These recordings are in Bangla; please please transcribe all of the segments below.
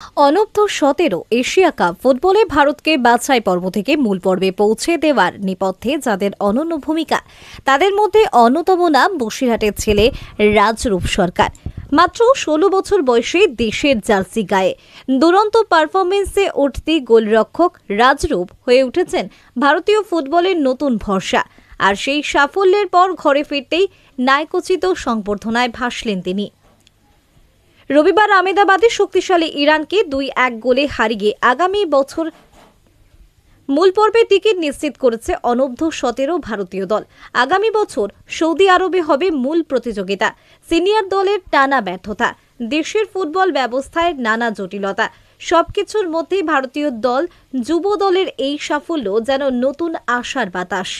অনূর্ধ্ব 17 এশিয়া কাপ ফুটবলে ভারতকে বাছাই পর্ব থেকে মূল পর্বে পৌঁছে দেওয়ার নেপথ্যে যাদের অনন্য ভূমিকা, তাদের মধ্যে অন্যতম নাম বসিরহাটের ছেলে রাজরূপ সরকার। মাত্র 16 বছর বয়সে দেশের জার্সি গায়ে দুরন্ত পারফরমেন্সে উঠতি গোলরক্ষক রাজরূপ হয়ে উঠেছেন ভারতীয় ফুটবলের নতুন ভরসা। আর সেই সাফল্যের পর ঘরে ফিরতেই নায়কোচিত সংবর্ধনায় ভাসলেন তিনি। রবিবার আহমেদাবাদে শক্তিশালী ইরানকে 2-1 গোলে হারিয়ে আগামী বছর মূল পর্বে টিকিট নিশ্চিত করেছে অনূর্ধ্ব 17 ভারতীয় দল। আগামী বছর সৌদি আরবে হবে মূল প্রতিযোগিতা। সিনিয়র দলের টানা ব্যর্থতা, দেশের ফুটবল ব্যবস্থায় নানা জটিলতা, সবকিছুর মধ্যেই ভারতীয় দল যুব দলের এই সাফল্য যেন নতুন আশার বাতাস।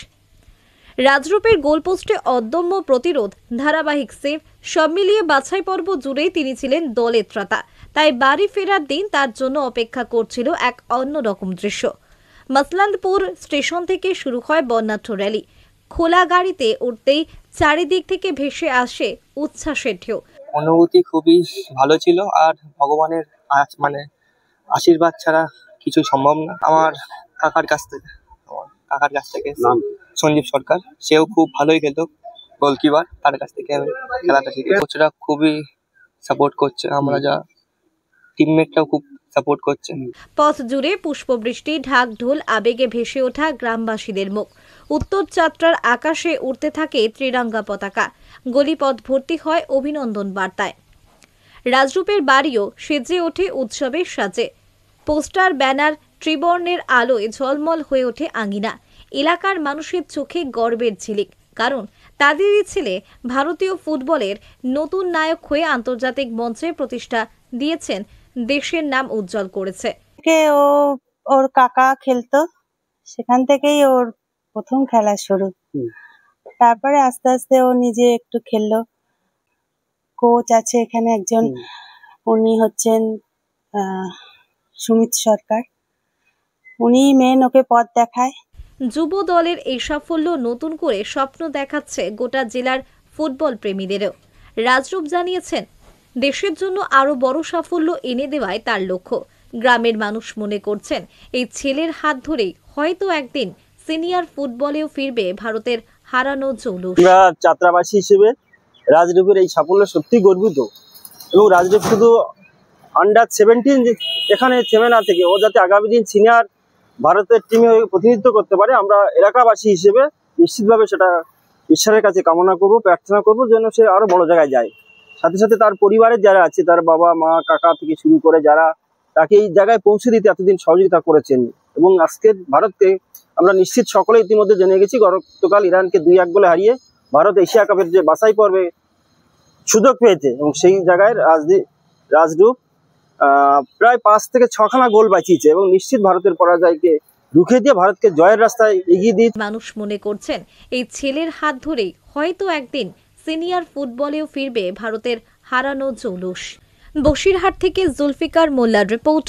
রাজরূপের গোলপোস্টে অদম্য প্রতিরোধ, ধারাবাহিক সেভ, সব মিলিয়ে বাছাই পর্ব জুড়েই তিনি ছিলেন দলের ত্রাতা। তাই বাড়ি ফেরার দিন তার জন্য অপেক্ষা করছিল এক অন্যরকম দৃশ্য। মসলান্দপুর স্টেশন থেকে শুরু হয় বর্ণাঢ্য র্যালি। খোলা গাড়িতে উঠতেই চারিদিক থেকে ভেসে আসে উচ্ছ্বাসের ঢেউ। অনুভূতি খুবই ভালো ছিল, আর ভগবানের আশীর্বাদ ছাড়া কিছু সম্ভব না। আমার কাকার কাছ থেকে সঞ্জীব সরকার, সেও খুব ভালোই খেলতো, গোলকিপার, তার কাছ থেকে আমি খেলাটা শিখি। কোচরা খুবই সাপোর্ট করছে, আমরা যা টিমমেটরাও খুব সাপোর্ট করছে। পথ জুড়ে পুষ্পবৃষ্টি, ঢাক ঢোল, আবেগে ভেসে ওঠা গ্রামবাসীদের মুখ। উত্তর যাত্রার আকাশে উড়তে থাকে ত্রিরঙ্গা পতাকা। গলিপথ ভর্তি হয় অভিনন্দন বার্তায়। রাজরূপের বাড়িও সেজে ওঠে উৎসবের সাজে। পোস্টার, ব্যানার, ত্রিবর্ণের আলোয় ঝলমল হয়ে ওঠে আঙিনা। এলাকার মানুষের চোখে গর্বের ঝিলিক, কারণ তাদেরই ছেলে ভারতীয় ফুটবলের নতুন নায়ক হয়ে আন্তর্জাতিক মঞ্চে প্রতিষ্ঠা দিয়েছেন, দেশের নাম উজ্জ্বল করেছে। ওর কাকা খেলতো, সেখান থেকেই ওর প্রথম খেলা শুরু। তারপরে আস্তে আস্তে ও নিজে একটু খেললো। কোচ আছে এখানে একজন, উনি হচ্ছেন সুমিত সরকার, উনি মেন ওকে পথ দেখায়। যুব দলের এই সাফল্য নতুন করে স্বপ্ন দেখাচ্ছে গোটা জেলার ফুটবল প্রেমীদেরও। রাজরূপ জানিয়েছেন, দেশের জন্য আরো বড় সাফল্য এনে দেওয়ায় তার লক্ষ্য। গ্রামের মানুষ মনে করছেন, এই ছেলের হাত ধরেই হয়তো একদিন সিনিয়র ফুটবলেও ফিরবে ভারতের হারানো জৌলুস। আমরা যাত্রাবাসী হিসেবে রাজরূপের এই সাফল্য সত্যি গর্বিত, এবং রাজরূপ শুধু আন্ডার 17 এখানে থেমে না থেকে ও যাতে আগামী দিন সিনিয়র ভারতের টিমে প্রতিনিধিত্ব করতে পারে, আমরা এলাকাবাসী হিসেবে নিশ্চিতভাবে সেটা ঈশ্বরের কাছে কামনা করব, প্রার্থনা করব যেন সে আরো বড় জায়গায় যায়। সাথে সাথে তার পরিবারের যারা আছে, তার বাবা মা কাকা থেকে শুরু করে যারা তাকে এই জায়গায় পৌঁছে দিতে এতদিন সহযোগিতা করেছেন, এবং আজকের ভারতকে আমরা নিশ্চিত সকলে ইতিমধ্যে জেনে গেছি, গতকাল ইরানকে 2-1 গোলে হারিয়ে ভারত এশিয়া কাপের যে বাছাই পর্বে সুযোগ পেয়েছে, এবং সেই জায়গায় রাজরূপ প্রায় 5 থেকে 6খানা গোল বাঁচিয়েছে, এবং নিশ্চিত ভারতের পরাজয়কে রুখে দিয়ে ভারতকে জয়ের রাস্তায় এগিয়ে দিয়ে। মানুষ মনে করছেন, এই ছেলের হাত ধরেই হয়তো একদিন সিনিয়র ফুটবলেও ফিরবে ভারতের হারানো জৌলুস। বসিরহাট থেকে জুলফিকার মোল্লার রিপোর্ট।